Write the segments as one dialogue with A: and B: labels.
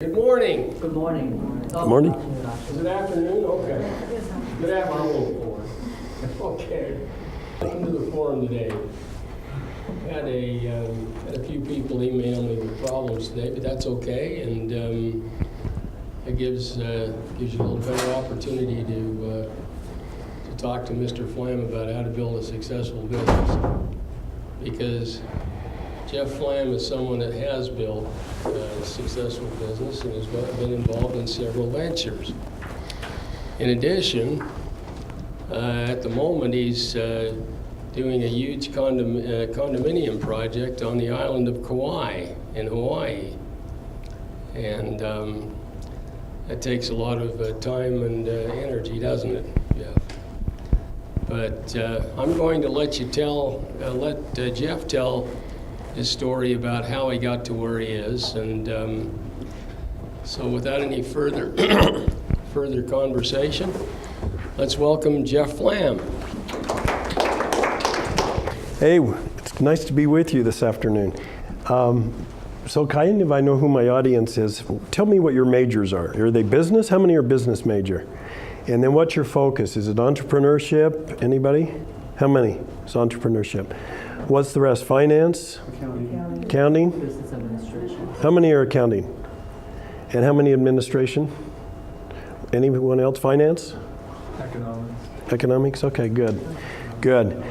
A: Good morning.
B: Good morning.
C: Good morning.
A: Is it afternoon? Okay. Good afternoon. Okay. Welcome to the forum today. Had a few people email me with problems today, but that's okay, and it gives you a little better opportunity to talk to Mr. Flamm about how to build a successful business. Because Jeff Flamm is someone that has built a successful business and has been involved in several ventures. In addition, at the moment he's doing a huge condominium project on the island of Kauai in Hawaii. And that takes a lot of time and energy, doesn't it, Jeff? But I'm going to let Jeff tell his story about how he got to where he is, and so without any further conversation, let's welcome Jeff Flamm.
C: Hey, it's nice to be with you this afternoon. So kind of I know who my audience is. Tell me what your majors are. Are they business? How many are business major? And then what's your focus? Is it entrepreneurship? Anybody? How many? It's entrepreneurship. What's the rest? Finance? Accounting?
B: Business administration.
C: How many are accounting? And how many administration? Anyone else? Finance? Economics? Okay, good. Good.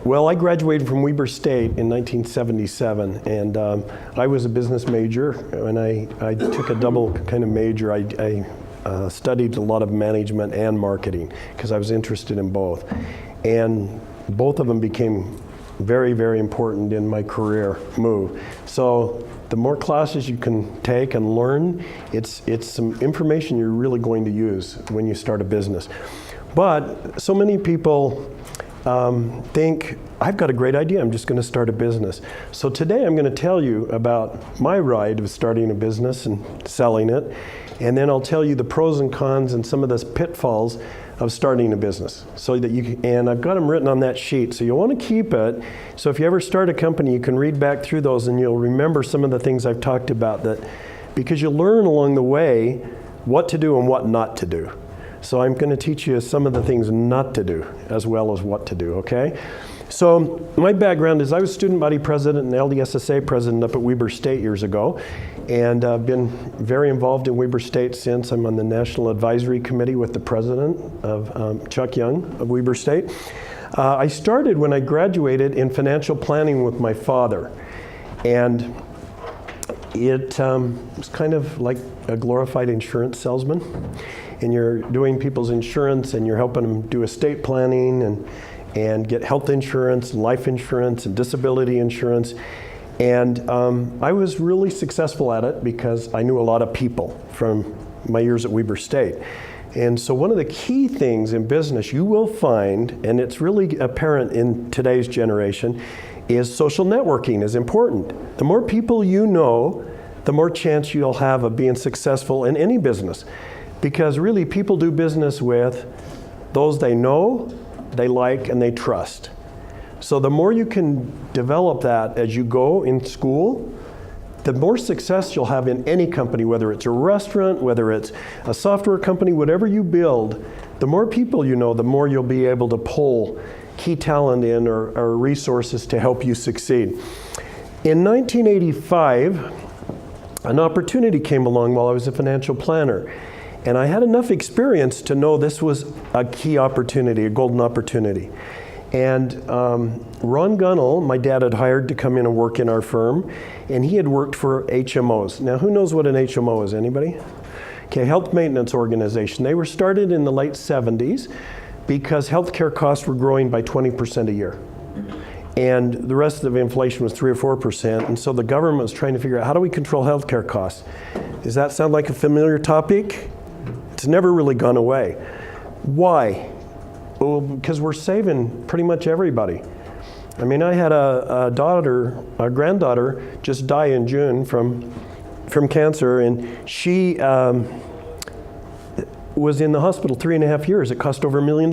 C: Well, I graduated from Weber State in 1977, and I was a business major, and I took a double kind of major. I studied a lot of management and marketing because I was interested in both. And both of them became very, very important in my career move. So the more classes you can take and learn, it's some information you're really going to use when you start a business. But so many people think, I've got a great idea, I'm just going to start a business. So today I'm going to tell you about my ride of starting a business and selling it, and then I'll tell you the pros and cons and some of the pitfalls of starting a business, so that you can, and I've got them written on that sheet, so you'll want to keep it. So if you ever start a company, you can read back through those and you'll remember some of the things I've talked about, that because you learn along the way what to do and what not to do. So I'm going to teach you some of the things not to do as well as what to do, okay? So my background is I was student body president and LDSSA president up at Weber State years ago, and I've been very involved in Weber State since. I'm on the National Advisory Committee with the president of Chuck Young of Weber State. I started when I graduated in financial planning with my father, and it was kind of like a glorified insurance salesman. And you're doing people's insurance and you're helping them do estate planning and get health insurance, life insurance, and disability insurance. And I was really successful at it because I knew a lot of people from my years at Weber State. And so one of the key things in business you will find, and it's really apparent in today's generation, is social networking is important. The more people you know, the more chance you'll have of being successful in any business. Because really people do business with those they know, they like, and they trust. So the more you can develop that as you go in school, the more success you'll have in any company, whether it's a restaurant, whether it's a software company, whatever you build, the more people you know, the more you'll be able to pull key talent in or resources to help you succeed. In 1985, an opportunity came along while I was a financial planner. And I had enough experience to know this was a key opportunity, a golden opportunity. And Ron Gunnell, my dad had hired to come in and work in our firm, and he had worked for HMOs. Now, who knows what an HMO is? Anybody? Okay, health maintenance organization. They were started in the late 70s because healthcare costs were growing by 20% a year. And the rest of inflation was 3 or 4%. And so the government was trying to figure out, how do we control healthcare costs? Does that sound like a familiar topic? It's never really gone away. Why? Well, because we're saving pretty much everybody. I mean, I had a granddaughter just die in June from cancer, and she was in the hospital 3.5 years. It cost over $1 million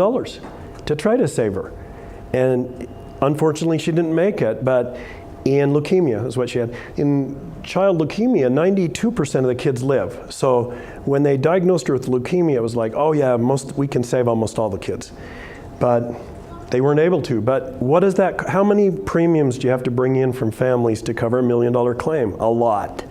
C: to try to save her. And unfortunately, she didn't make it, but And leukemia is what she had. In child leukemia, 92% of the kids live. So when they diagnosed her with leukemia, it was like, oh yeah, we can save almost all the kids. But they weren't able to. But what is that? How many premiums do you have to bring in from families to cover $1 million claim? A lot.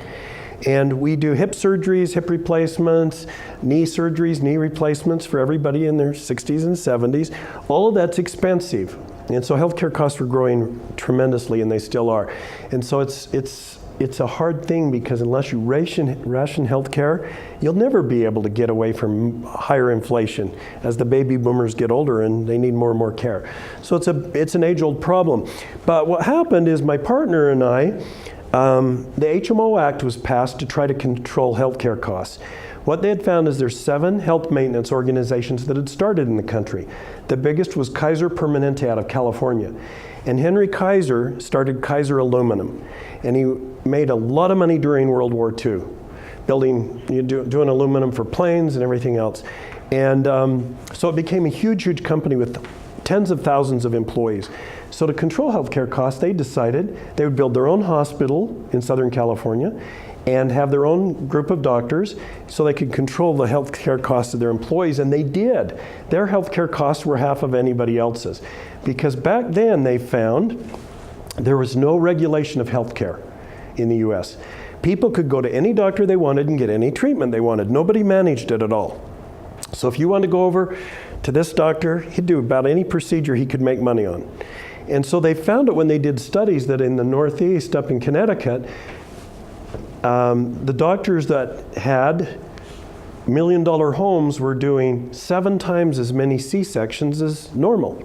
C: And we do hip surgeries, hip replacements, knee surgeries, knee replacements for everybody in their 60s and 70s. All of that's expensive. And so healthcare costs were growing tremendously, and they still are. And so it's a hard thing, because unless you ration healthcare, you'll never be able to get away from higher inflation as the baby boomers get older and they need more and more care. So it's an age-old problem. But what happened is my partner and I, the HMO Act was passed to try to control healthcare costs. What they had found is there's 7 health maintenance organizations that had started in the country. The biggest was Kaiser Permanente out of California. And Henry Kaiser started Kaiser Aluminum. And he made a lot of money during World War II, doing aluminum for planes and everything else. And so it became a huge, huge company with tens of thousands of employees. So to control healthcare costs, they decided they would build their own hospital in Southern California and have their own group of doctors so they could control the healthcare costs of their employees, and they did. Their healthcare costs were half of anybody else's, because back then they found there was no regulation of healthcare in the US. People could go to any doctor they wanted and get any treatment they wanted. Nobody managed it at all. So if you wanted to go over to this doctor, he'd do about any procedure he could make money on. And so they found it when they did studies that in the Northeast, up in Connecticut, the doctors that had $1 million homes were doing 7 times as many C-sections as normal,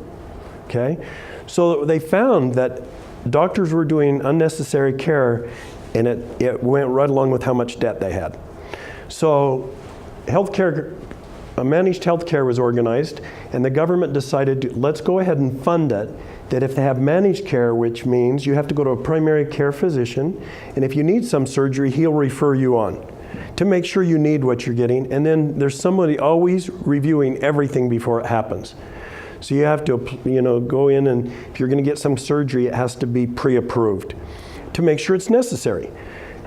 C: okay? So they found that doctors were doing unnecessary care, and it went right along with how much debt they had. So healthcare, managed healthcare was organized, and the government decided, let's go ahead and fund it, that if they have managed care, which means you have to go to a primary care physician, and if you need some surgery, he'll refer you on to make sure you need what you're getting. And then there's somebody always reviewing everything before it happens. So you have to, go in, and if you're going to get some surgery, it has to be pre-approved to make sure it's necessary.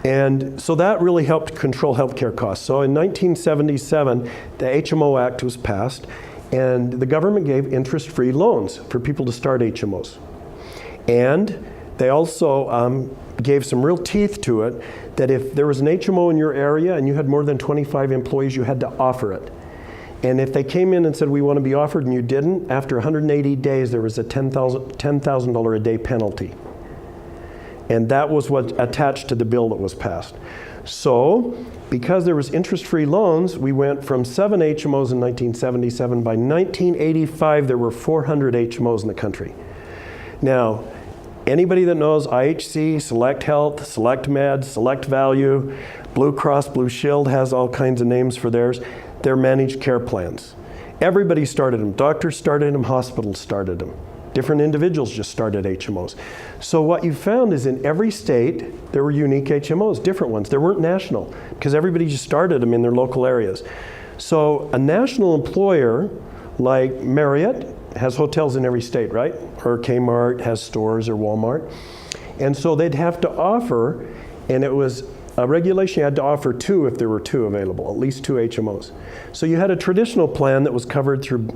C: And so that really helped control healthcare costs. So in 1977, the HMO Act was passed, and the government gave interest-free loans for people to start HMOs. And they also gave some real teeth to it, that if there was an HMO in your area and you had more than 25 employees, you had to offer it. And if they came in and said, we want to be offered, and you didn't, after 180 days, there was a $10,000 a day penalty. And that was what attached to the bill that was passed. So, because there was interest-free loans, we went from 7 HMOs in 1977. By 1985, there were 400 HMOs in the country. Now, anybody that knows IHC, Select Health, Select Med, Select Value, Blue Cross Blue Shield has all kinds of names for theirs. They're managed care plans. Everybody started them. Doctors started them, hospitals started them. Different individuals just started HMOs. So what you found is in every state, there were unique HMOs, different ones. There weren't national, because everybody just started them in their local areas. So a national employer like Marriott has hotels in every state, right? Or Kmart has stores, or Walmart. And so they'd have to offer, and it was a regulation, you had to offer 2 if there were 2 available, at least 2 HMOs. So you had a traditional plan that was covered through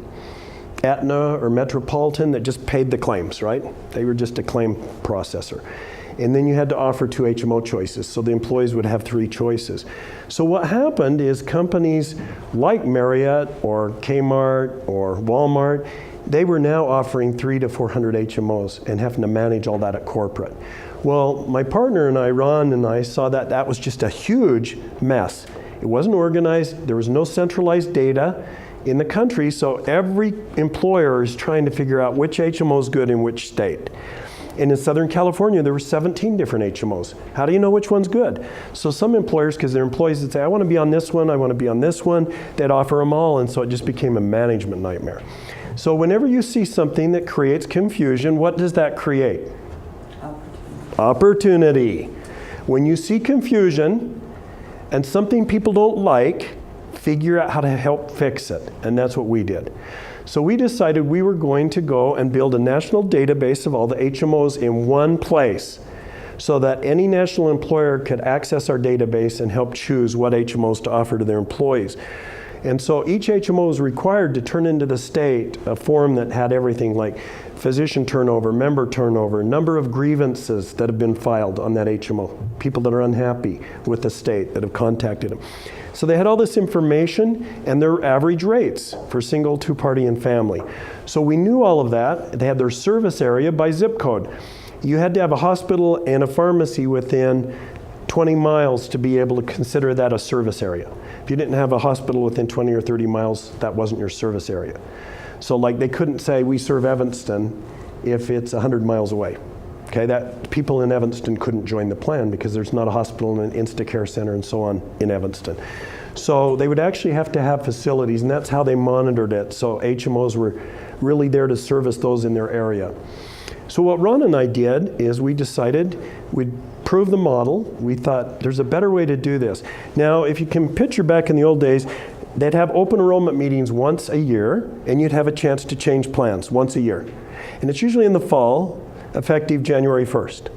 C: Aetna or Metropolitan that just paid the claims, right? They were just a claim processor. And then you had to offer 2 HMO choices, so the employees would have 3 choices. So what happened is companies like Marriott or Kmart or Walmart, they were now offering 300 to 400 HMOs and having to manage all that at corporate. Well, my partner and I, Ron and I, saw that that was just a huge mess. It wasn't organized, there was no centralized data in the country, so every employer is trying to figure out which HMO is good in which state. And in Southern California, there were 17 different HMOs. How do you know which one's good? So some employers, because their employees would say, I want to be on this one, I want to be on this one, they'd offer them all, and so it just became a management nightmare. So whenever you see something that creates confusion, what does that create? Opportunity. When you see confusion and something people don't like, figure out how to help fix it. And that's what we did. So we decided we were going to go and build a national database of all the HMOs in one place. so that any national employer could access our database and help choose what HMOs to offer to their employees. And so each HMO was required to turn into the state a form that had everything like physician turnover, member turnover, number of grievances that have been filed on that HMO, people that are unhappy with the state that have contacted them. So they had all this information and their average rates for single, two-party, and family. So we knew all of that. They had their service area by zip code. You had to have a hospital and a pharmacy within 20 miles to be able to consider that a service area. If you didn't have a hospital within 20 or 30 miles, that wasn't your service area. So like they couldn't say we serve Evanston if it's 100 miles away. Okay, that people in Evanston couldn't join the plan because there's not a hospital and an Instacare center and so on in Evanston. So they would actually have to have facilities, and that's how they monitored it. So HMOs were really there to service those in their area. So what Ron and I did is we decided we'd prove the model. We thought there's a better way to do this. Now, if you can picture back in the old days, they'd have open enrollment meetings once a year, and you'd have a chance to change plans once a year. And it's usually in the fall, effective January 1st.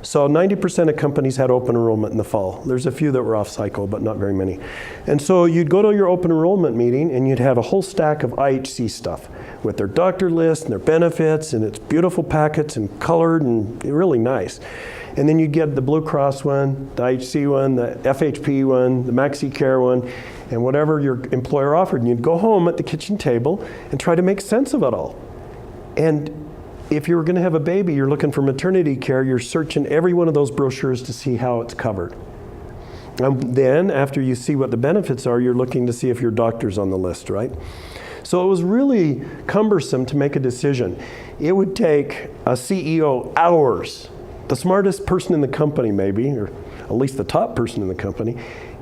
C: So 90% of companies had open enrollment in the fall. There's a few that were off cycle, but not very many. And so you'd go to your open enrollment meeting and you'd have a whole stack of IHC stuff with their doctor list and their benefits, and it's beautiful packets and colored and really nice. And then you'd get the Blue Cross one, the IHC one, the FHP one, the Maxi Care one, and whatever your employer offered. And you'd go home at the kitchen table and try to make sense of it all. And if you were going to have a baby, you're looking for maternity care, you're searching every one of those brochures to see how it's covered. Then, after you see what the benefits are, you're looking to see if your doctor's on the list, right? So it was really cumbersome to make a decision. It would take a CEO hours, the smartest person in the company maybe, or at least the top person in the company,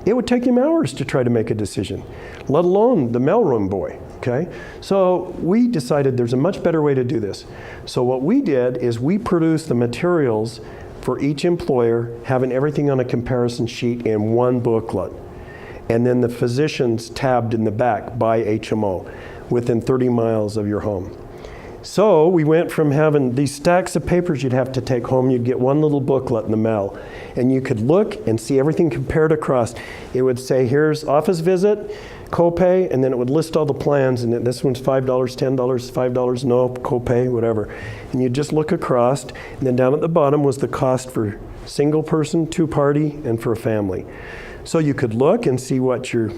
C: it would take him hours to try to make a decision, let alone the mailroom boy. Okay, so we decided there's a much better way to do this. So what we did is we produced the materials for each employer, having everything on a comparison sheet in one booklet. And then the physicians tabbed in the back by HMO within 30 miles of your home. So we went from having these stacks of papers you'd have to take home, you'd get one little booklet in the mail, and you could look and see everything compared across. It would say, here's office visit, copay, and then it would list all the plans, and this one's $5, $10, $5, no, copay, whatever. And you'd just look across, and then down at the bottom was the cost for single person, two-party, and for a family. So you could look and see what your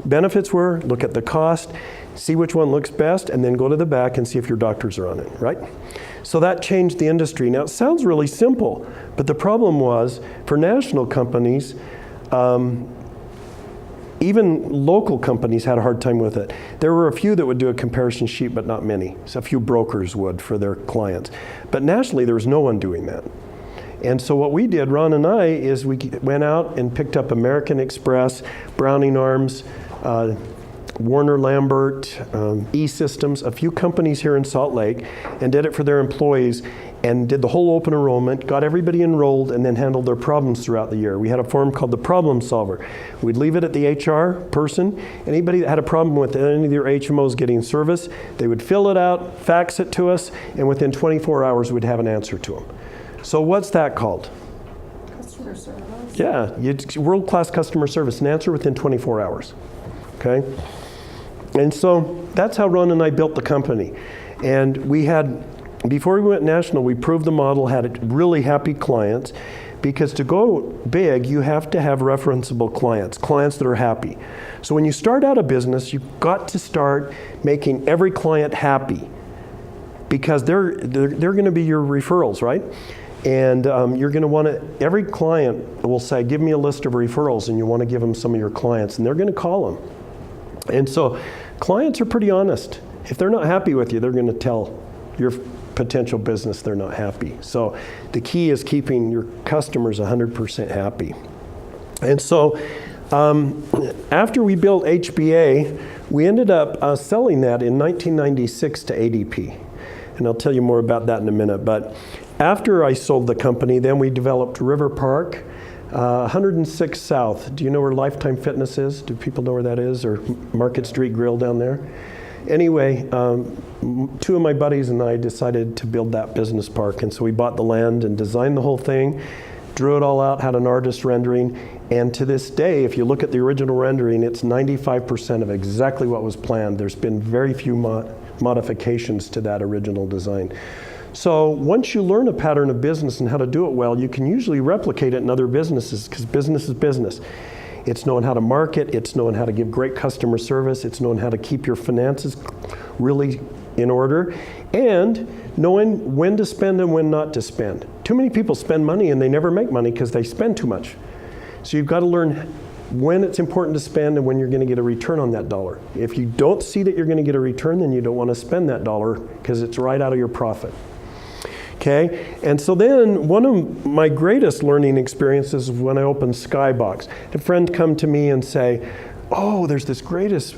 C: benefits were, look at the cost, see which one looks best, and then go to the back and see if your doctors are on it, right? So that changed the industry. Now, it sounds really simple, but the problem was, for national companies, even local companies had a hard time with it. There were a few that would do a comparison sheet, but not many. So a few brokers would for their clients. But nationally, there was no one doing that. And so what we did, Ron and I, is we went out and picked up American Express, Browning Arms, Warner Lambert, E-Systems, a few companies here in Salt Lake, and did it for their employees, and did the whole open enrollment, got everybody enrolled, and then handled their problems throughout the year. We had a form called the Problem Solver. We'd leave it at the HR person. Anybody that had a problem with any of their HMOs getting service, they would fill it out, fax it to us, and within 24 hours we'd have an answer to them. So what's that called?
B: Customer service.
C: Yeah, world-class customer service, an answer within 24 hours. Okay? And so that's how Ron and I built the company. And we had, before we went national, we proved the model, had really happy clients, because to go big, you have to have referenceable clients, clients that are happy. So when you start out a business, you've got to start making every client happy, because they're going to be your referrals, right? And you're going to want to, every client will say, give me a list of referrals, and you want to give them some of your clients, and they're going to call them. And so clients are pretty honest. If they're not happy with you, they're going to tell your potential business they're not happy. So the key is keeping your customers 100% happy. And so after we built HBA, we ended up selling that in 1996 to ADP. And I'll tell you more about that in a minute. But after I sold the company, then we developed River Park, 106 South. Do you know where Lifetime Fitness is? Do people know where that is? Or Market Street Grill down there? anyway, two of my buddies and I decided to build that business park. And so we bought the land and designed the whole thing, drew it all out, had an artist rendering. And to this day, if you look at the original rendering, it's 95% of exactly what was planned. There's been very few modifications to that original design. So once you learn a pattern of business and how to do it well, you can usually replicate it in other businesses, because business is business. It's knowing how to market, it's knowing how to give great customer service, it's knowing how to keep your finances really in order, and knowing when to spend and when not to spend. Too many people spend money and they never make money because they spend too much. So you've got to learn when it's important to spend and when you're going to get a return on that dollar. If you don't see that you're going to get a return, then you don't want to spend that dollar because it's right out of your profit. Okay, and so then one of my greatest learning experiences was when I opened Skybox. A friend come to me and say, oh, there's this greatest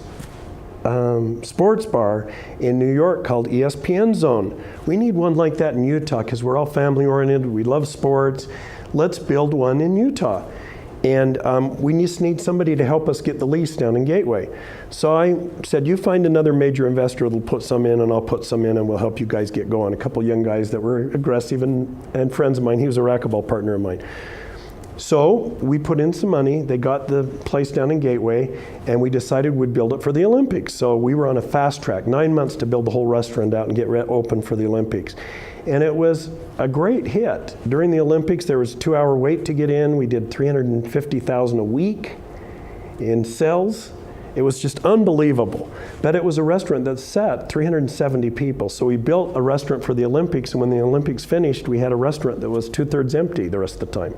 C: sports bar in New York called ESPN Zone. We need one like that in Utah because we're all family oriented, we love sports. Let's build one in Utah. And we just need somebody to help us get the lease down in Gateway. So I said, you find another major investor that'll put some in and I'll put some in and we'll help you guys get going. A couple young guys that were aggressive and friends of mine. He was a racquetball partner of mine. So we put in some money, they got the place down in Gateway, and we decided we'd build it for the Olympics. So we were on a fast track, 9 months to build the whole restaurant out and get open for the Olympics. And it was a great hit. During the Olympics, there was a 2-hour wait to get in. We did $350,000 a week in sales. It was just unbelievable. But it was a restaurant that sat 370 people. So we built a restaurant for the Olympics, and when the Olympics finished, we had a restaurant that was 2/3 empty the rest of the time.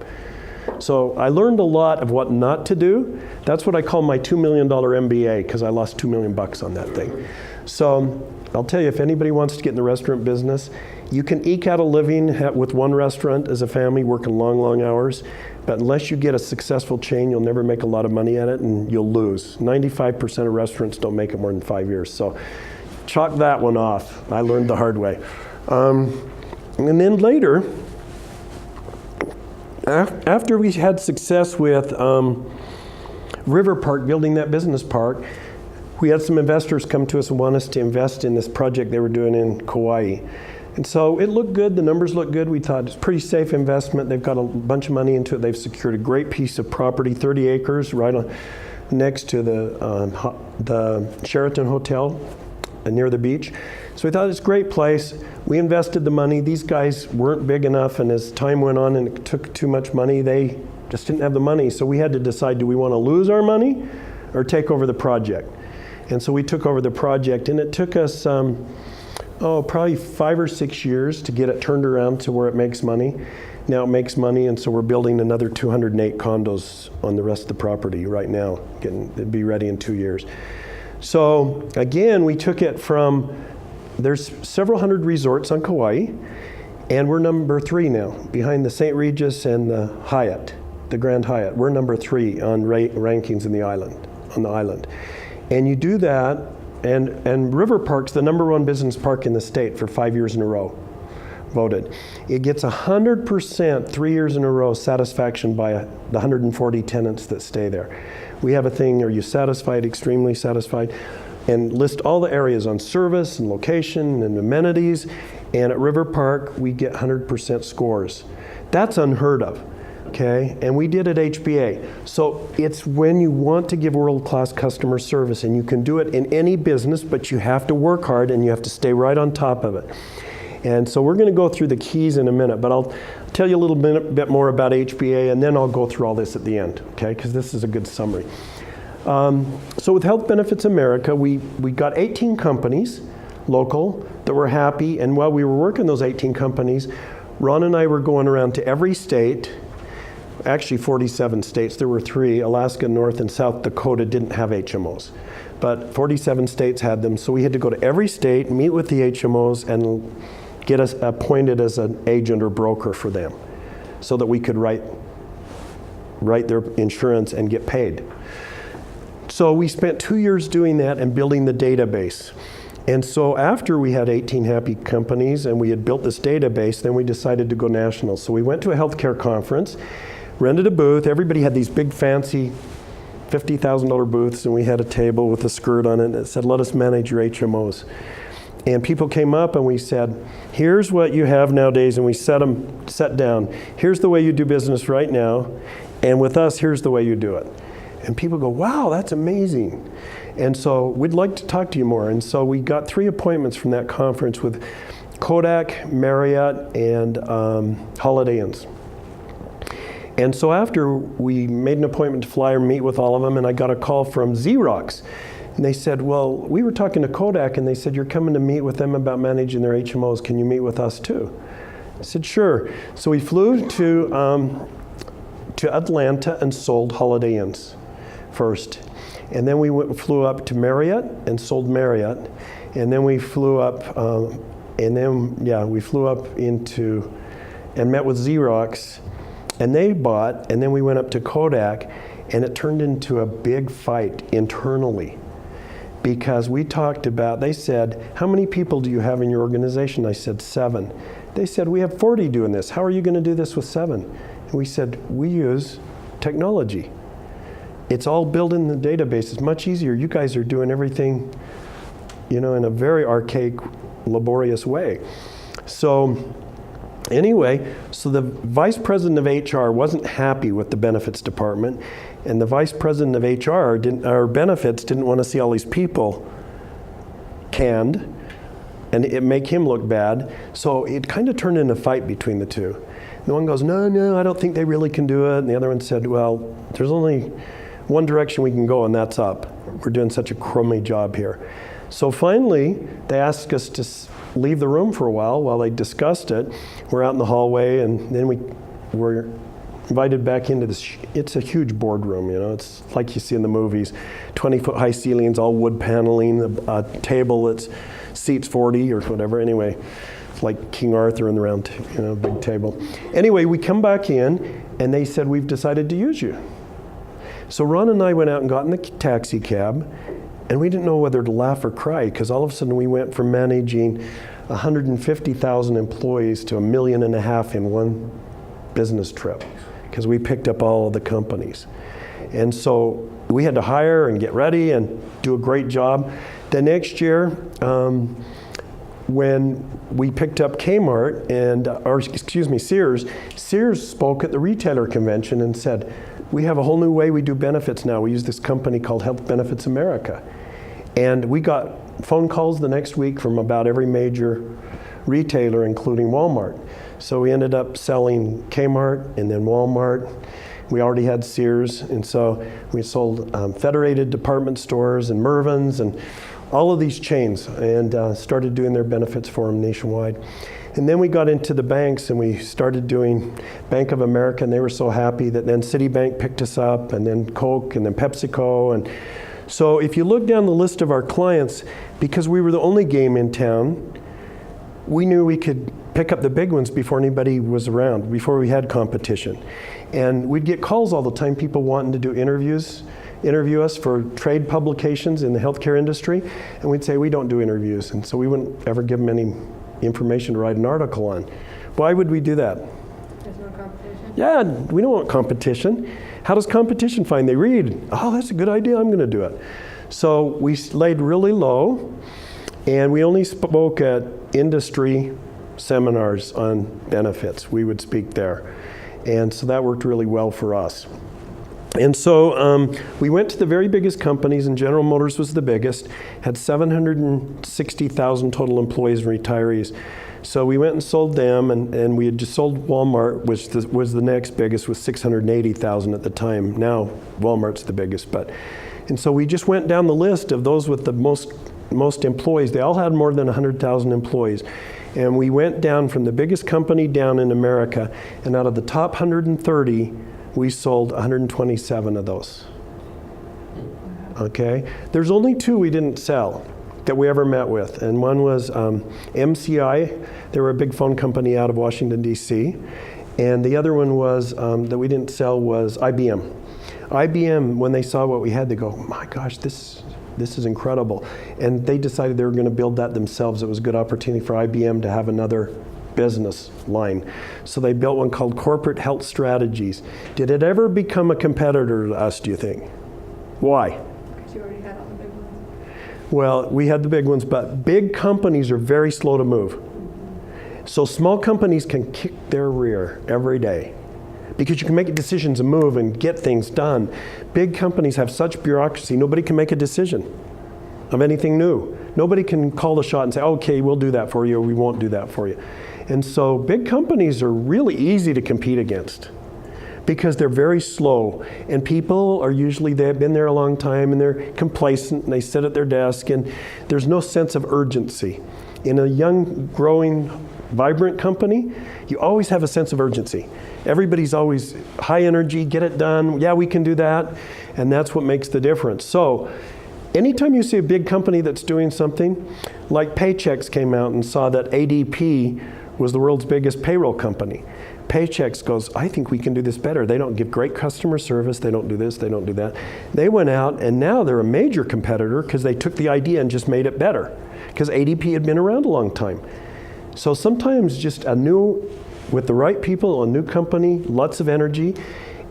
C: So I learned a lot of what not to do. That's what I call my $2 million MBA, because I lost $2 million on that thing. So I'll tell you, if anybody wants to get in the restaurant business, you can eke out a living with one restaurant as a family, working long, long hours. But unless you get a successful chain, you'll never make a lot of money at it, and you'll lose. 95% of restaurants don't make it more than 5 years. So chalk that one off. I learned the hard way. And then later, after we had success with River Park, building that business park, we had some investors come to us and want us to invest in this project they were doing in Kauai. And so it looked good, the numbers looked good. We thought it's a pretty safe investment. They've got a bunch of money into it. They've secured a great piece of property, 30 acres, right next to the Sheraton Hotel near the beach. So we thought it's a great place. We invested the money. These guys weren't big enough, and as time went on and it took too much money, they just didn't have the money. So we had to decide, do we want to lose our money or take over the project? And so we took over the project, and it took us probably 5 or 6 years to get it turned around to where it makes money. Now it makes money, and so we're building another 208 condos on the rest of the property right now. It'll be ready in 2 years. So again, we took it from, there's several hundred resorts on Kauai, and we're number 3 now, behind the St. Regis and the Hyatt, the Grand Hyatt. We're number 3 on rankings on the island. And you do that, and River Park's the #1 business park in the state for 5 years in a row, voted. It gets 100% 3 years in a row satisfaction by the 140 tenants that stay there. We have a thing, are you satisfied, extremely satisfied? And list all the areas on service and location and amenities. And at River Park, we get 100% scores. That's unheard of, okay? And we did at HBA. So it's when you want to give world-class customer service, and you can do it in any business, but you have to work hard and you have to stay right on top of it. And so we're going to go through the keys in a minute, but I'll tell you a little bit more about HBA, and then I'll go through all this at the end, okay? Because this is a good summary. So with Health Benefits America, we got 18 companies, local, that were happy, and while we were working those 18 companies, Ron and I were going around to every state, actually 47 states. There were 3, Alaska, North, and South Dakota didn't have HMOs. But 47 states had them, so we had to go to every state, meet with the HMOs, and get us appointed as an agent or broker for them so that we could write their insurance and get paid. So we spent 2 years doing that and building the database. And so after we had 18 happy companies and we had built this database, then we decided to go national. So we went to a healthcare conference, rented a booth. Everybody had these big fancy $50,000 booths, and we had a table with a skirt on it that said, let us manage your HMOs. And people came up and we said, here's what you have nowadays, and we set down. Here's the way you do business right now, and with us, here's the way you do it. And people go, wow, that's amazing. And so we'd like to talk to you more. And so we got 3 appointments from that conference with Kodak, Marriott, and Holiday Inns. And so after we made an appointment to fly and meet with all of them, and I got a call from Xerox. And they said, well, we were talking to Kodak, and they said, you're coming to meet with them about managing their HMOs. Can you meet with us too? I said, sure. So we flew to Atlanta and sold Holiday Inns first. And then we flew up to Marriott and sold Marriott. And then we flew up, we flew up into and met with Xerox, and they bought, and then we went up to Kodak, and it turned into a big fight internally. Because we talked about, they said, how many people do you have in your organization? I said, 7. They said, we have 40 doing this. How are you going to do this with 7? And we said, we use technology. It's all built in the database. It's much easier. You guys are doing everything, in a very archaic, laborious way. So anyway, so the vice president of HR wasn't happy with the benefits department, and the vice president of HR benefits didn't want to see all these people canned, and it make him look bad. So it kind of turned into a fight between the two. And one goes, no, I don't think they really can do it. And the other one said, well, there's only one direction we can go, and that's up. We're doing such a crummy job here. So finally, they asked us to leave the room for a while they discussed it. We're out in the hallway, and then we were invited back into this. It's a huge boardroom, It's like you see in the movies. 20-foot high ceilings, all wood paneling, a table that's seats 40 or whatever. Anyway, it's like King Arthur in the round, big table. Anyway, we come back in, and they said, we've decided to use you. So Ron and I went out and got in the taxi cab, and we didn't know whether to laugh or cry, because all of a sudden we went from managing 150,000 employees to $1.5 million in one business trip, because we picked up all of the companies. And so we had to hire and get ready and do a great job. The next year, when we picked up Kmart Sears spoke at the retailer convention and said, we have a whole new way we do benefits now. We use this company called Health Benefits America. And we got phone calls the next week from about every major retailer, including Walmart. So we ended up selling Kmart and then Walmart. We already had Sears, and so we sold Federated Department Stores and Mervyn's and all of these chains, and started doing their benefits for them nationwide. And then we got into the banks, and we started doing Bank of America, and they were so happy that then Citibank picked us up, and then Coke, and then PepsiCo. And so if you look down the list of our clients, because we were the only game in town, we knew we could pick up the big ones before anybody was around, before we had competition. And we'd get calls all the time, people wanting to do interview us for trade publications in the healthcare industry, and we'd say, we don't do interviews. And so we wouldn't ever give them any information to write an article on. Why would we do that?
B: There's no competition?
C: Yeah, we don't want competition. How does competition find? They read, oh, that's a good idea, I'm gonna do it. So we laid really low, and we only spoke at industry seminars on benefits. We would speak there. And so that worked really well for us. And so we went to the very biggest companies, and General Motors was the biggest, had 760,000 total employees and retirees. So we went and sold them, and we had just sold Walmart, which was the next biggest, with 680,000 at the time. Now Walmart's the biggest, and so we just went down the list of those with the most employees. They all had more than 100,000 employees. And we went down from the biggest company down in America, and out of the top 130, we sold 127 of those. Okay? There's only 2 we didn't sell that we ever met with, and one was MCI. They were a big phone company out of Washington, D.C., and the other one was that we didn't sell was IBM. IBM, when they saw what we had, they go, my gosh, this is incredible. And they decided they were going to build that themselves. It was a good opportunity for IBM to have another business line. So they built one called Corporate Health Strategies. Did it ever become a competitor to us, do you think? Why?
B: Because you already had all the big ones.
C: Well, we had the big ones, but big companies are very slow to move. So small companies can kick their rear every day because you can make decisions and move and get things done. Big companies have such bureaucracy, nobody can make a decision of anything new. Nobody can call the shot and say, okay, we'll do that for you, or we won't do that for you. And so big companies are really easy to compete against because they're very slow. And people are usually, they've been there a long time and they're complacent and they sit at their desk and there's no sense of urgency. In a young, growing, vibrant company, you always have a sense of urgency. Everybody's always high energy, get it done, yeah, we can do that. And that's what makes the difference. So anytime you see a big company that's doing something, like Paychex came out and saw that ADP was the world's biggest payroll company. Paychex goes, I think we can do this better. They don't give great customer service. They don't do this. They don't do that. They went out, and now they're a major competitor because they took the idea and just made it better because ADP had been around a long time. So sometimes just with the right people, a new company, lots of energy,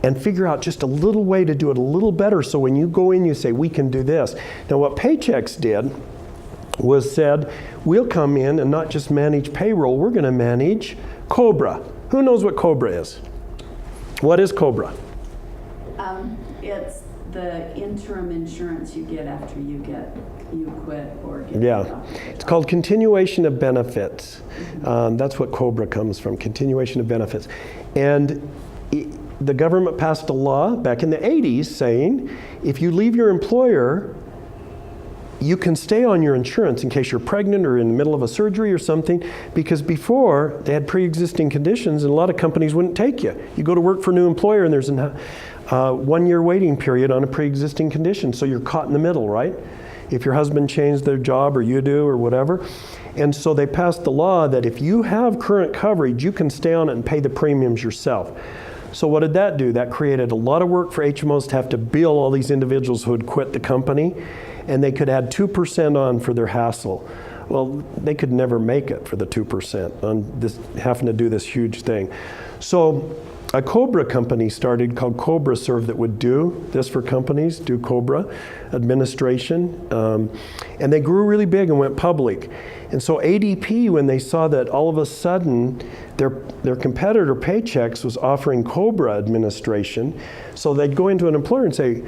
C: and figure out just a little way to do it a little better so when you go in, you say, we can do this. Now what Paychex did was said, we'll come in and not just manage payroll, we're going to manage COBRA. Who knows what COBRA is? What is COBRA?
D: It's the interim insurance you get after you quit or get
C: Yeah,
D: laid off.
C: it's called continuation of benefits. That's what COBRA comes from, continuation of benefits. And the government passed a law back in the 80s saying, if you leave your employer, you can stay on your insurance in case you're pregnant or in the middle of a surgery or something, because before they had pre-existing conditions and a lot of companies wouldn't take you. You go to work for a new employer and there's a 1-year waiting period on a pre-existing condition, so you're caught in the middle, right? If your husband changed their job or you do or whatever. And so they passed the law that if you have current coverage, you can stay on it and pay the premiums yourself. So what did that do? That created a lot of work for HMOs to have to bill all these individuals who had quit the company, and they could add 2% on for their hassle. Well, they could never make it for the 2% on this, having to do this huge thing. So a COBRA company started called Cobra Serve that would do this for companies, do COBRA administration. And they grew really big and went public. And so ADP, when they saw that all of a sudden their competitor Paychex was offering COBRA administration, so they'd go into an employer and say,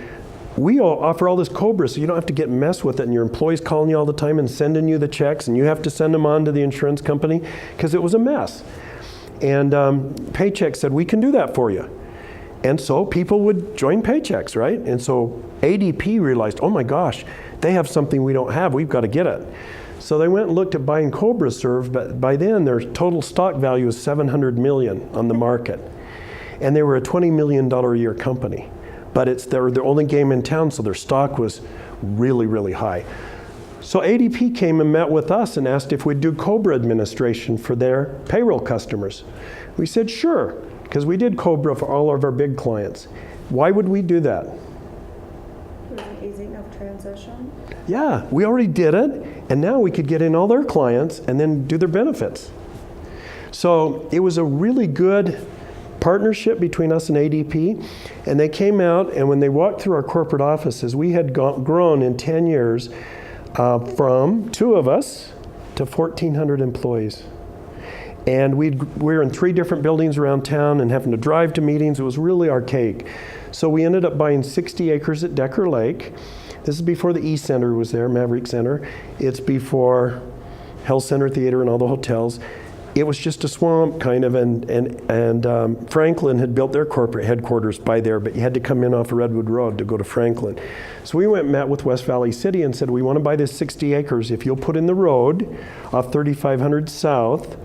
C: we all offer all this COBRA so you don't have to get messed with it and your employees calling you all the time and sending you the checks and you have to send them on to the insurance company because it was a mess. And Paychex said, we can do that for you. And so people would join Paychex, right? And so ADP realized, oh my gosh, they have something we don't have, we've got to get it. So they went and looked at buying Cobra Serve, but by then their total stock value was $700 million on the market. And they were a $20 million a year company. But they're the only game in town, so their stock was really, really high. So ADP came and met with us and asked if we'd do COBRA administration for their payroll customers. We said, sure, because we did COBRA for all of our big clients. Why would we do that?
B: Was it easy enough transition?
C: Yeah, we already did it, and now we could get in all their clients and then do their benefits. So it was a really good partnership between us and ADP, and they came out, and when they walked through our corporate offices, we had grown in 10 years from 2 of us to 1,400 employees. And we were in 3 different buildings around town and having to drive to meetings. It was really archaic. So we ended up buying 60 acres at Decker Lake. This is before the E Center was there, Maverick Center. It's before Hale Center Theater and all the hotels. It was just a swamp, kind of, and Franklin had built their corporate headquarters by there, but you had to come in off of Redwood Road to go to Franklin. So we went and met with West Valley City and said, we want to buy this 60 acres. If you'll put in the road off 3500 South,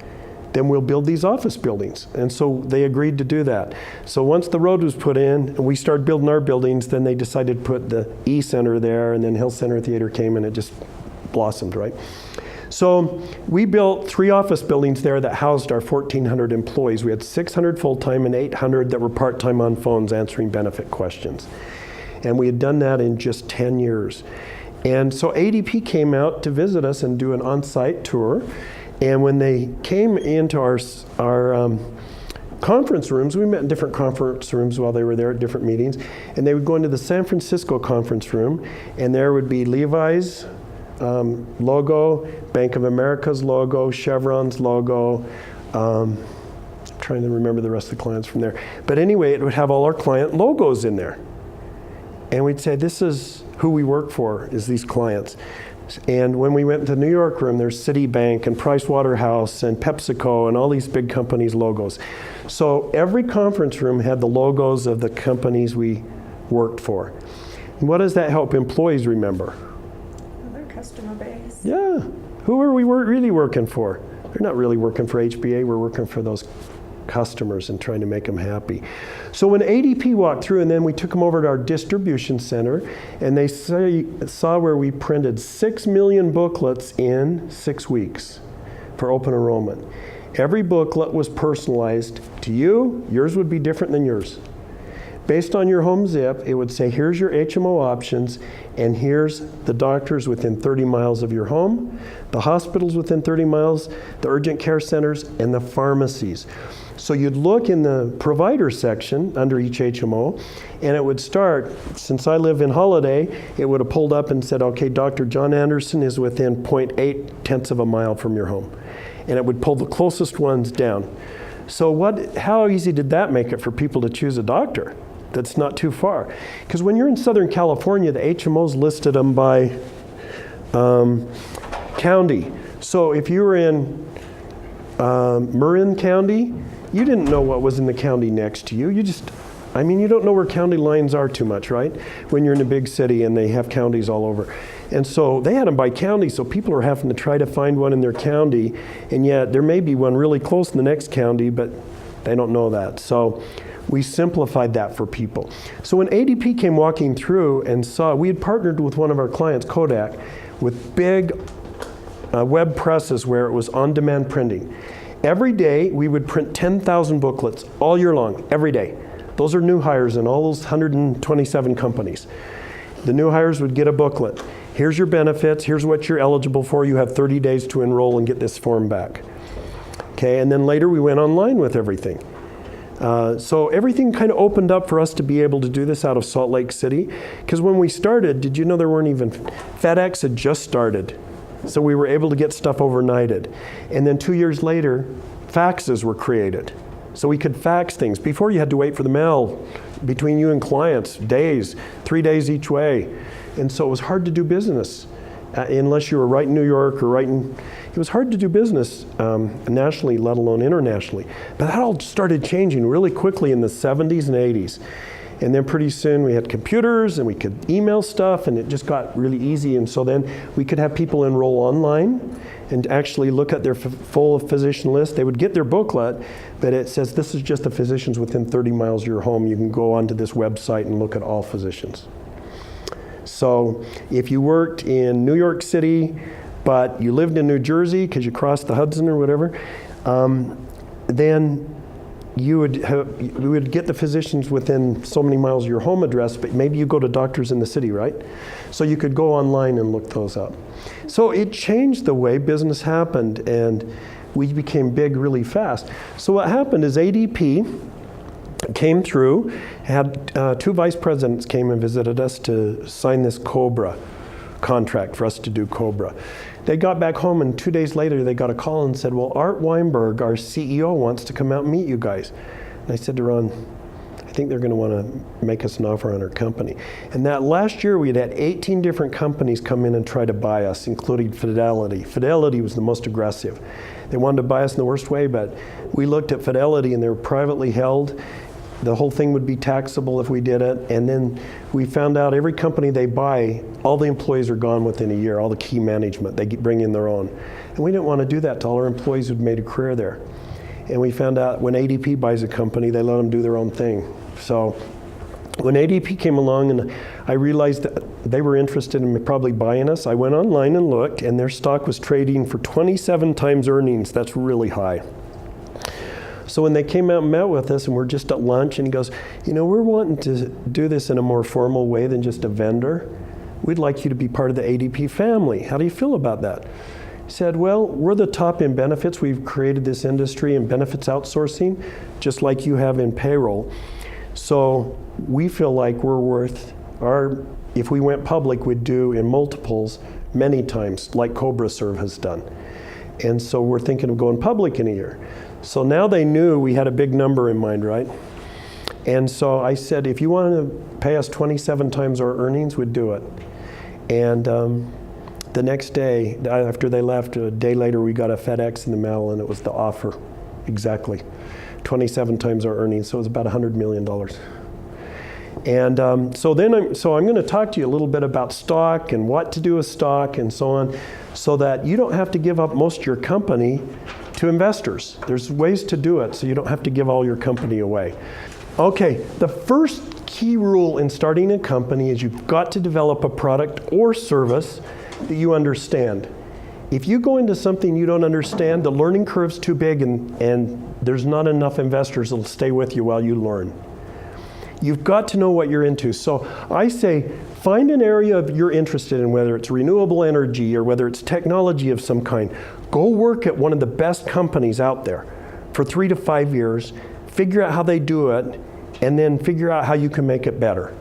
C: then we'll build these office buildings. And so they agreed to do that. So once the road was put in and we started building our buildings, then they decided to put the E Center there, and then Hale Center Theater came and it just blossomed, right? So we built 3 office buildings there that housed our 1,400 employees. We had 600 full-time and 800 that were part-time on phones answering benefit questions. And we had done that in just 10 years. And so ADP came out to visit us and do an on-site tour. And when they came into our conference rooms. We met in different conference rooms while they were there at different meetings. And they would go into the San Francisco conference room, and there would be Levi's logo, Bank of America's logo, Chevron's logo. I'm trying to remember the rest of the clients from there. But anyway, it would have all our client logos in there. And we'd say, this is who we work for, is these clients. And when we went to the New York room, there's Citibank and Price Waterhouse and PepsiCo and all these big companies' logos. So every conference room had the logos of the companies we worked for. And what does that help employees remember?
B: Their customer base.
C: Yeah. Who are we really working for? They're not really working for HBA. We're working for those customers and trying to make them happy. So when ADP walked through, and then we took them over to our distribution center, and they saw where we printed 6 million booklets in 6 weeks for open enrollment. Every booklet was personalized to you. Yours would be different than yours. Based on your home zip, it would say, here's your HMO options, and here's the doctors within 30 miles of your home, the hospitals within 30 miles, the urgent care centers, and the pharmacies. So you'd look in the provider section under each HMO, and it would start, since I live in Holiday, it would have pulled up and said, okay, Dr. John Anderson is within 0.8 of a mile from your home. And it would pull the closest ones down. So how easy did that make it for people to choose a doctor that's not too far? Because when you're in Southern California, the HMOs listed them by county. So if you were in Marin County, you didn't know what was in the county next to you. You don't know where county lines are too much, right? When you're in a big city and they have counties all over. And so they had them by county, so people are having to try to find one in their county, and yet there may be one really close in the next county, but they don't know that. So we simplified that for people. So when ADP came walking through and saw, we had partnered with one of our clients, Kodak, with big web presses where it was on-demand printing. Every day, we would print 10,000 booklets all year long, every day. Those are new hires in all those 127 companies. The new hires would get a booklet. Here's your benefits, here's what you're eligible for. You have 30 days to enroll and get this form back. Okay, and then later we went online with everything. So everything kind of opened up for us to be able to do this out of Salt Lake City. Because when we started, did you know there weren't even, FedEx had just started. So we were able to get stuff overnighted. And then 2 years later, faxes were created. So we could fax things. Before you had to wait for the mail between you and clients, days, 3 days each way. And so it was hard to do business unless you were right in New York or it was hard to do business nationally, let alone internationally. But that all started changing really quickly in the 70s and 80s. And then pretty soon we had computers and we could email stuff, and it just got really easy. And so then we could have people enroll online and actually look at their full physician list. They would get their booklet, but it says this is just the physicians within 30 miles of your home. You can go onto this website and look at all physicians. So if you worked in New York City, but you lived in New Jersey because you crossed the Hudson or whatever, then we would get the physicians within so many miles of your home address, but maybe you go to doctors in the city, right? So you could go online and look those up. So it changed the way business happened, and we became big really fast. So what happened is ADP came through, had 2 vice presidents came and visited us to sign this COBRA contract for us to do COBRA. They got back home, and 2 days later they got a call and said, well, Art Weinberg, our CEO, wants to come out and meet you guys. And I said to Ron, I think they're going to want to make us an offer on our company. And that last year we had 18 different companies come in and try to buy us, including Fidelity. Fidelity was the most aggressive. They wanted to buy us in the worst way, but we looked at Fidelity and they were privately held. The whole thing would be taxable if we did it. And then we found out every company they buy, all the employees are gone within a year, all the key management. They bring in their own. And we didn't want to do that to all our employees who'd made a career there. And we found out when ADP buys a company, they let them do their own thing. So when ADP came along and I realized that they were interested in probably buying us, I went online and looked, and their stock was trading for 27 times earnings. That's really high. So when they came out and met with us, and we're just at lunch, and he goes, you know, we're wanting to do this in a more formal way than just a vendor. We'd like you to be part of the ADP family. How do you feel about that? said, well, we're the top in benefits. We've created this industry in benefits outsourcing, just like you have in payroll. So we feel like we're worth if we went public, we'd do in multiples many times, like CobraServe has done. And so we're thinking of going public in a year. So now they knew we had a big number in mind, right? And so I said, if you want to pay us 27 times our earnings, we'd do it. And the next day, after they left, a day later, we got a FedEx in the mail, and it was the offer, exactly. 27 times our earnings, so it was about $100 million. And so I'm going to talk to you a little bit about stock and what to do with stock and so on, so that you don't have to give up most of your company to investors. There's ways to do it so you don't have to give all your company away. Okay, the first key rule in starting a company is you've got to develop a product or service that you understand. If you go into something you don't understand, the learning curve's too big and there's not enough investors that'll stay with you while you learn. You've got to know what you're into. So I say, find an area you're interested in, whether it's renewable energy or whether it's technology of some kind. Go work at one of the best companies out there for 3 to 5 years, figure out how they do it, and then figure out how you can make it better.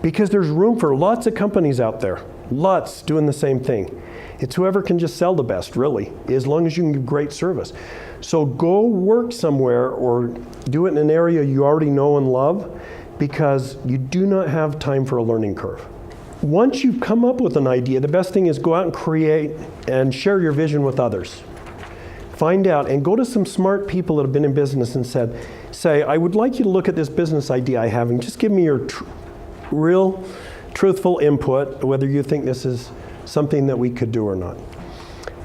C: Because there's room for lots of companies out there, lots doing the same thing. It's whoever can just sell the best, really, as long as you can give great service. So go work somewhere or do it in an area you already know and love, because you do not have time for a learning curve. Once you've come up with an idea, the best thing is go out and create and share your vision with others. Find out and go to some smart people that have been in business and say, I would like you to look at this business idea I have and just give me your real, truthful input, whether you think this is something that we could do or not.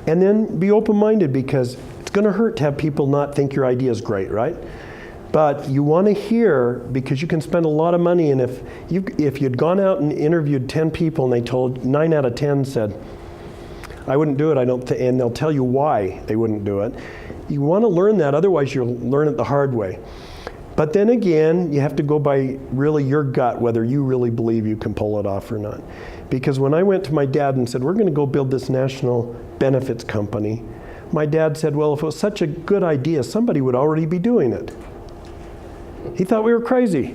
C: And then be open-minded, because it's going to hurt to have people not think your idea is great, right? But you want to hear, because you can spend a lot of money, and if you'd gone out and interviewed 10 people and they told 9 out of 10 said, I wouldn't do it, and they'll tell you why they wouldn't do it. You want to learn that, otherwise you'll learn it the hard way. But then again, you have to go by really your gut, whether you really believe you can pull it off or not. Because when I went to my dad and said, we're going to go build this national benefits company, my dad said, well, if it was such a good idea, somebody would already be doing it. He thought we were crazy.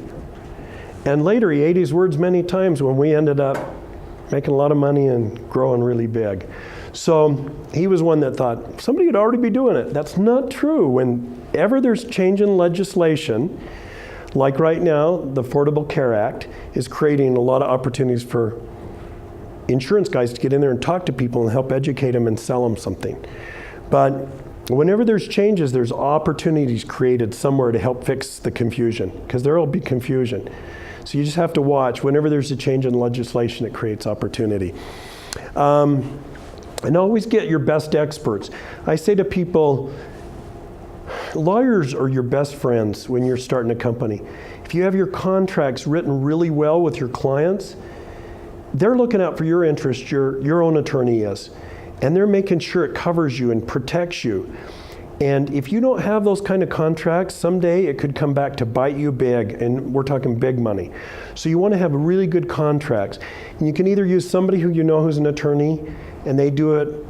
C: And later he ate his words many times when we ended up making a lot of money and growing really big. So he was one that thought somebody would already be doing it. That's not true. Whenever there's change in legislation, like right now, the Affordable Care Act is creating a lot of opportunities for insurance guys to get in there and talk to people and help educate them and sell them something. But whenever there's changes, there's opportunities created somewhere to help fix the confusion, because there will be confusion. So you just have to watch. Whenever there's a change in legislation, it creates opportunity. And always get your best experts. I say to people, lawyers are your best friends when you're starting a company. If you have your contracts written really well with your clients, they're looking out for your interest, your own attorney is. And they're making sure it covers you and protects you. And if you don't have those kind of contracts, someday it could come back to bite you big, and we're talking big money. So you want to have really good contracts. And you can either use somebody who you know who's an attorney, and they do it,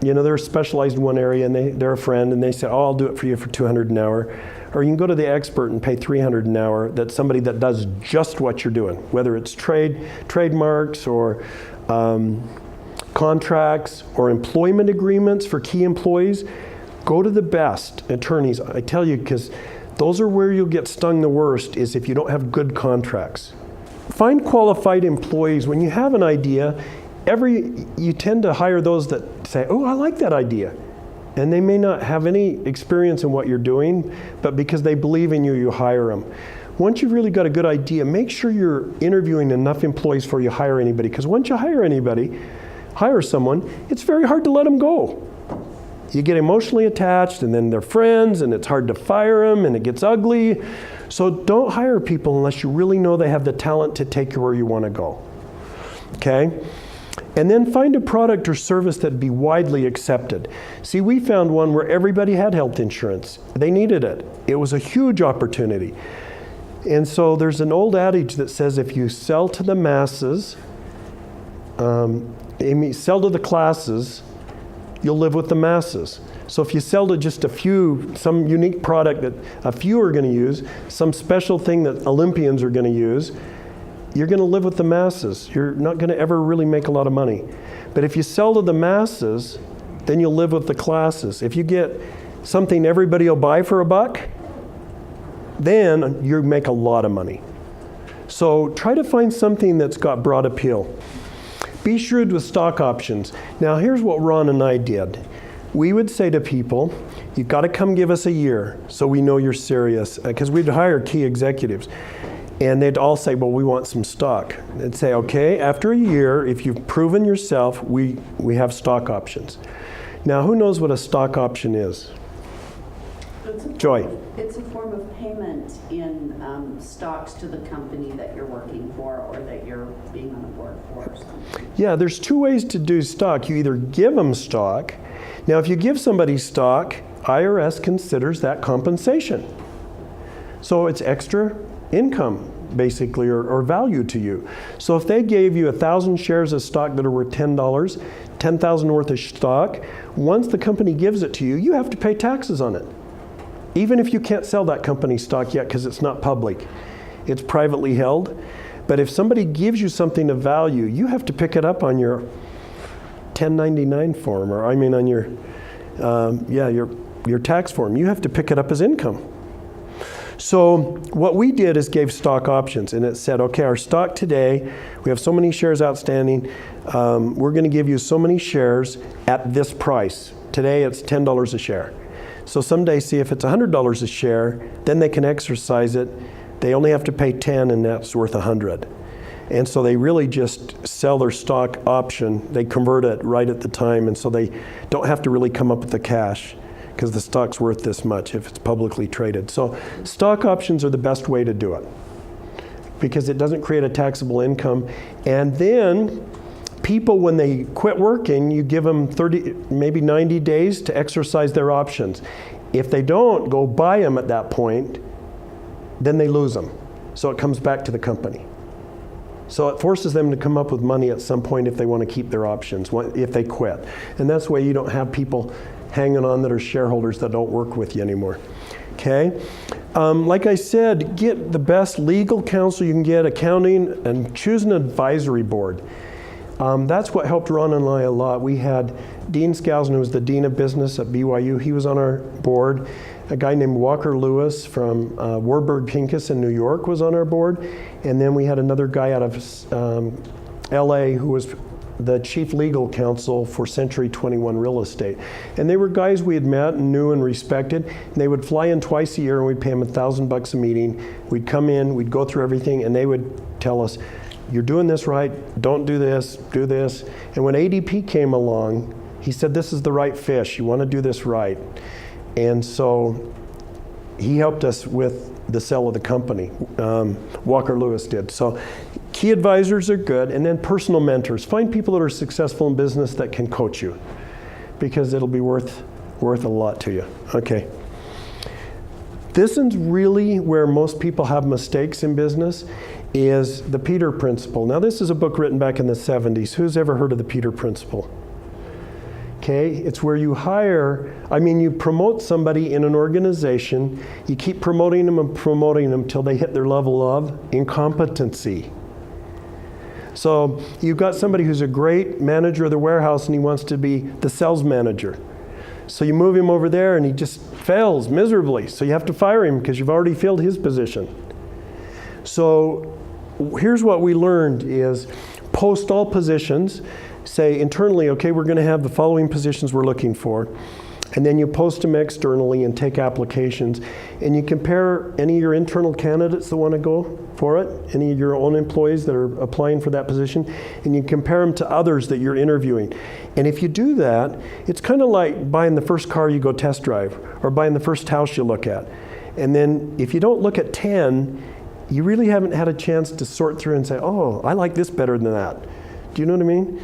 C: they're specialized in one area, and they're a friend, and they say, oh, I'll do it for you for $200 an hour. Or you can go to the expert and pay $300 an hour. That's somebody that does just what you're doing, whether it's trademarks or contracts or employment agreements for key employees. Go to the best attorneys, I tell you, because those are where you'll get stung the worst, is if you don't have good contracts. Find qualified employees. When you have an idea, you tend to hire those that say, oh, I like that idea. And they may not have any experience in what you're doing, but because they believe in you, you hire them. Once you've really got a good idea, make sure you're interviewing enough employees before you hire anybody, because once you hire someone, it's very hard to let them go. You get emotionally attached, and then they're friends, and it's hard to fire them, and it gets ugly. So don't hire people unless you really know they have the talent to take you where you want to go. Okay? And then find a product or service that'd be widely accepted. See, we found one where everybody had health insurance. They needed it. It was a huge opportunity. And so there's an old adage that says if you sell to the masses, sell to the classes, you'll live with the masses. So if you sell to just a few, some unique product that a few are going to use, some special thing that Olympians are going to use, you're going to live with the masses. You're not going to ever really make a lot of money. But if you sell to the masses, then you'll live with the classes. If you get something everybody will buy for $1, then you make a lot of money. So try to find something that's got broad appeal. Be shrewd with stock options. Now here's what Ron and I did. We would say to people, you've got to come give us a year so we know you're serious. Because we'd hire key executives. And they'd all say, well, we want some stock. They'd say, okay, after a year, if you've proven yourself, we have stock options. Now, who knows what a stock option is? Joy.
D: It's a form of payment in stocks to the company that you're working for or that you're being on the board for or something.
C: Yeah, there's two ways to do stock. You either give them stock. Now, if you give somebody stock, IRS considers that compensation. So it's extra income, basically, or value to you. So if they gave you 1,000 shares of stock that are worth $10, 10,000 worth of stock, once the company gives it to you, you have to pay taxes on it. Even if you can't sell that company stock yet because it's not public. It's privately held. But if somebody gives you something of value, you have to pick it up on your 1099 form, or I mean on your tax form. You have to pick it up as income. So what we did is gave stock options, and it said, okay, our stock today, we have so many shares outstanding. We're going to give you so many shares at this price. Today it's $10 a share. So someday, see if it's $100 a share, then they can exercise it. They only have to pay 10, and that's worth 100. And so they really just sell their stock option. They convert it right at the time, and so they don't have to really come up with the cash because the stock's worth this much if it's publicly traded. So stock options are the best way to do it because it doesn't create a taxable income. And then people, when they quit working, you give them 30, maybe 90 days to exercise their options. If they don't go buy them at that point, then they lose them. So it comes back to the company. So it forces them to come up with money at some point if they want to keep their options, if they quit. And that's why you don't have people hanging on that are shareholders that don't work with you anymore. Okay? Like I said, get the best legal counsel you can get, accounting, and choose an advisory board. That's what helped Ron and I a lot. We had Dean Skousen, who was the Dean of Business at BYU. He was on our board. A guy named Walker Lewis from Warburg Pincus in New York was on our board. And then we had another guy out of LA who was the chief legal counsel for Century 21 Real Estate. And they were guys we had met and knew and respected. And they would fly in twice a year and we'd pay them $1,000 a meeting. We'd come in, we'd go through everything, and they would tell us, you're doing this right, don't do this, do this. And when ADP came along, he said, this is the right fish, you want to do this right. And so he helped us with the sale of the company. Walker Lewis did. So key advisors are good, and then personal mentors. Find people that are successful in business that can coach you because it'll be worth a lot to you. Okay. This is really where most people have mistakes in business, is the Peter Principle. Now this is a book written back in the 70s. Who's ever heard of the Peter Principle? Okay, it's where you you promote somebody in an organization, you keep promoting them until they hit their level of incompetency. So you've got somebody who's a great manager of the warehouse and he wants to be the sales manager. So you move him over there and he just fails miserably. So you have to fire him because you've already filled his position. So here's what we learned is post all positions. Say internally, okay, we're going to have the following positions we're looking for. And then you post them externally and take applications. And you compare any of your internal candidates that want to go for it, any of your own employees that are applying for that position, and you compare them to others that you're interviewing. And if you do that, it's kind of like buying the first car you go test drive or buying the first house you look at. And then if you don't look at 10, you really haven't had a chance to sort through and say, oh, I like this better than that. Do you know what I mean?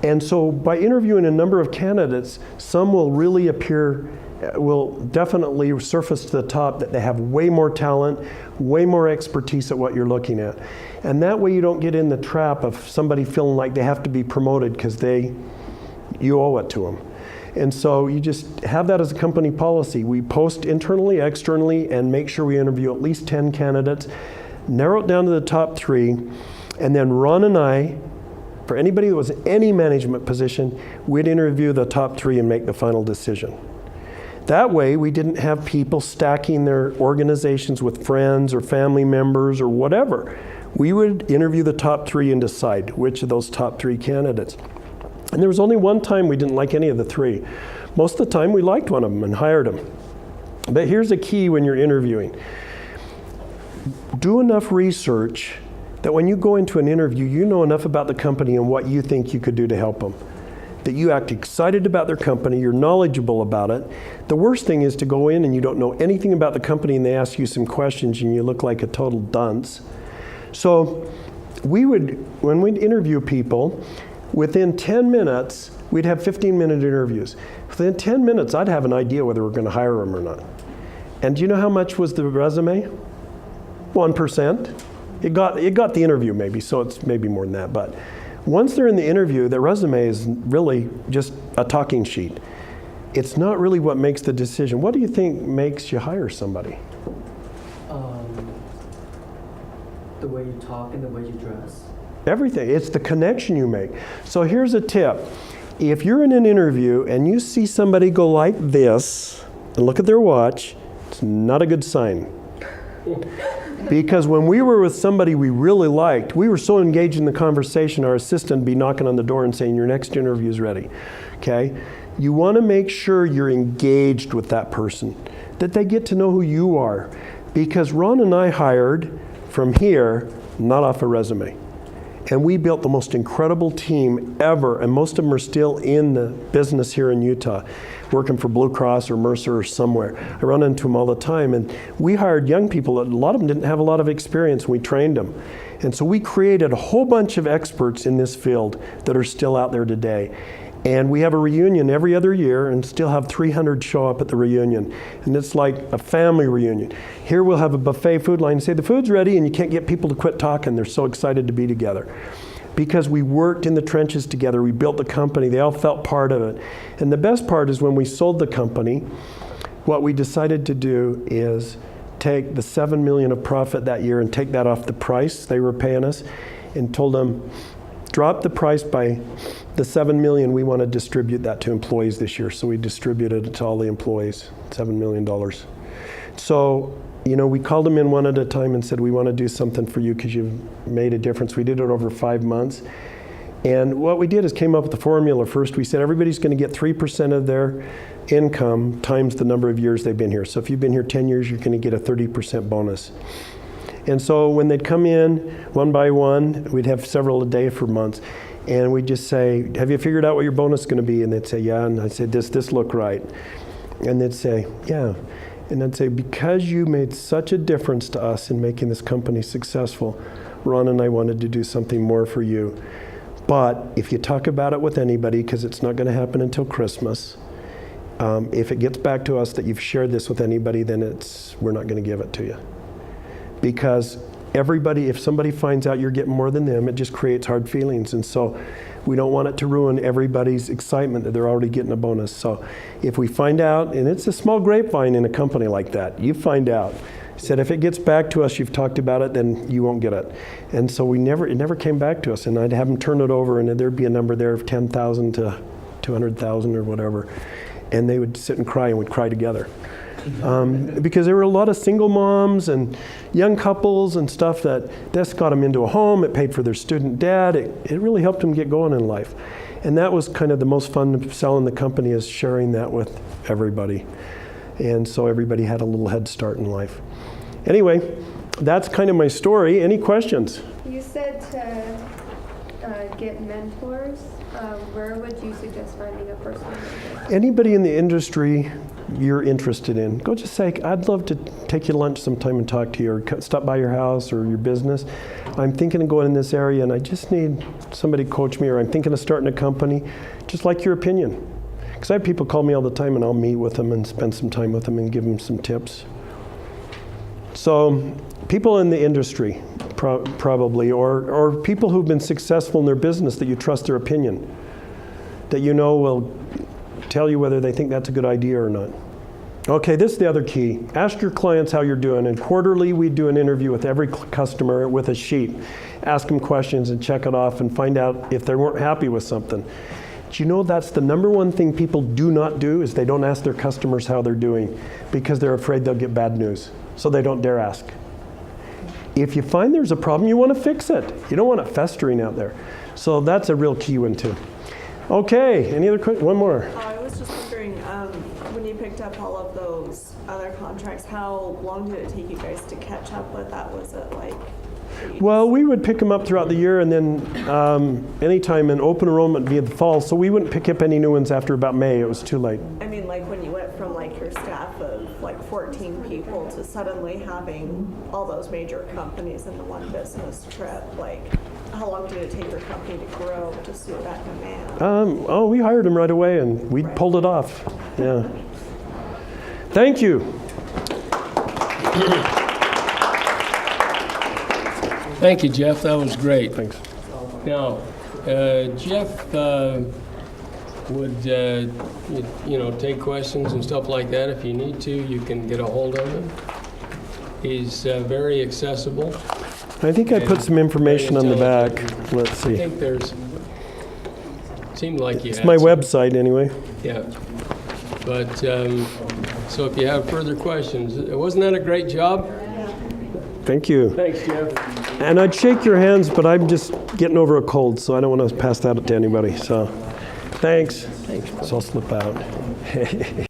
C: And so by interviewing a number of candidates, some will really appear will definitely surface to the top that they have way more talent, way more expertise at what you're looking at. And that way you don't get in the trap of somebody feeling like they have to be promoted because you owe it to them. And so you just have that as a company policy. We post internally, externally, and make sure we interview at least 10 candidates, narrow it down to the top 3, and then Ron and I, for anybody that was in any management position, we'd interview the top 3 and make the final decision. That way, we didn't have people stacking their organizations with friends or family members or whatever. We would interview the top 3 and decide which of those top 3 candidates. And there was only one time we didn't like any of the 3. Most of the time, we liked one of them and hired them. But here's the key when you're interviewing. Do enough research that when you go into an interview, you know enough about the company and what you think you could do to help them. That you act excited about their company, you're knowledgeable about it. The worst thing is to go in and you don't know anything about the company and they ask you some questions and you look like a total dunce. So when we'd interview people, within 10 minutes, we'd have 15-minute interviews. Within 10 minutes, I'd have an idea whether we're going to hire them or not. And do you know how much was the resume? 1%. It got the interview maybe, so it's maybe more than that. But once they're in the interview, their resume is really just a talking sheet. It's not really what makes the decision. What do you think makes you hire somebody?
E: The way you talk and the way you dress.
C: Everything. It's the connection you make. So here's a tip. If you're in an interview and you see somebody go like this and look at their watch, it's not a good sign. Because when we were with somebody we really liked, we were so engaged in the conversation, our assistant would be knocking on the door and saying, your next interview is ready. Okay? You want to make sure you're engaged with that person, that they get to know who you are. Because Ron and I hired from here, not off a resume. And we built the most incredible team ever, and most of them are still in the business here in Utah, working for Blue Cross or Mercer or somewhere. I run into them all the time, and we hired young people. A lot of them didn't have a lot of experience, and we trained them. And so we created a whole bunch of experts in this field that are still out there today. And we have a reunion every other year and still have 300 show up at the reunion. And it's like a family reunion. Here we'll have a buffet food line and say the food's ready, and you can't get people to quit talking. They're so excited to be together. Because we worked in the trenches together, we built the company, they all felt part of it. And the best part is when we sold the company, what we decided to do is take the $7 million of profit that year and take that off the price they were paying us, and told them, drop the price by the $7 million, we want to distribute that to employees this year. So we distributed it to all the employees, $7 million. So, we called them in one at a time and said, we want to do something for you because you've made a difference. We did it over 5 months. And what we did is came up with the formula first. We said everybody's going to get 3% of their income times the number of years they've been here. So if you've been here 10 years, you're going to get a 30% bonus. And so when they'd come in one by one, we'd have several a day for months. And we'd just say, have you figured out what your bonus is going to be? And they'd say, yeah. And I'd say, does this look right? And they'd say, yeah. And I'd say, because you made such a difference to us in making this company successful, Ron and I wanted to do something more for you. But if you talk about it with anybody, because it's not going to happen until Christmas, if it gets back to us that you've shared this with anybody, then we're not going to give it to you. Because if somebody finds out you're getting more than them, it just creates hard feelings. And so we don't want it to ruin everybody's excitement that they're already getting a bonus. So if we find out, and it's a small grapevine in a company like that, you find out. He said, if it gets back to us, you've talked about it, then you won't get it. And so it never came back to us. And I'd have them turn it over, and there'd be a number there of 10,000 to 200,000 or whatever. And they would sit and cry, and we'd cry together. Because there were a lot of single moms and young couples and stuff this got them into a home. It paid for their student debt. It really helped them get going in life. And that was kind of the most fun of selling the company, is sharing that with everybody. And so everybody had a little head start in life. Anyway, that's kind of my story. Any questions?
F: You said to get mentors. Where would you suggest finding a personal mentor?
C: Anybody in the industry you're interested in, go just say, I'd love to take you to lunch sometime and talk to you, or stop by your house or your business. I'm thinking of going in this area and I just need somebody to coach me, or I'm thinking of starting a company. Just like your opinion. Because I have people call me all the time, and I'll meet with them and spend some time with them and give them some tips. So people in the industry, probably, or people who've been successful in their business that you trust their opinion, that you know will tell you whether they think that's a good idea or not. Okay, this is the other key. Ask your clients how you're doing. And quarterly, we do an interview with every customer with a sheet. Ask them questions and check it off and find out if they weren't happy with something. Do you know that's the number one thing people do not do is they don't ask their customers how they're doing because they're afraid they'll get bad news. So they don't dare ask. If you find there's a problem, you want to fix it. You don't want it festering out there. So that's a real key one too. Okay, any other questions? One more.
G: I was just wondering, when you picked up all of those other contracts, how long did it take you guys to catch up with that? Was it like?
C: Well, we would pick them up throughout the year, and then anytime in open enrollment via the fall, so we wouldn't pick up any new ones after about May. It was too late.
G: I mean, like when you went from like your staff of like 14 people to suddenly having all those major companies in the one business trip, like how long did it take your company to grow to suit that demand?
C: We hired them right away, and we pulled it off. Yeah. Thank you.
A: Thank you, Jeff. That was great.
C: Thanks.
A: Now, Jeff would, take questions and stuff like that. If you need to, you can get a hold of him. He's very accessible.
C: I think I put some information on the back. Let's
A: I
C: see.
A: think seemed like you
C: It's
A: had
C: my
A: some.
C: website anyway.
A: Yeah. But, so if you have further questions, wasn't that a great job?
C: Thank you.
A: Thanks, Jeff.
C: And I'd shake your hands, but I'm just getting over a cold, so I don't want to pass that to anybody. So, thanks. So I'll slip out.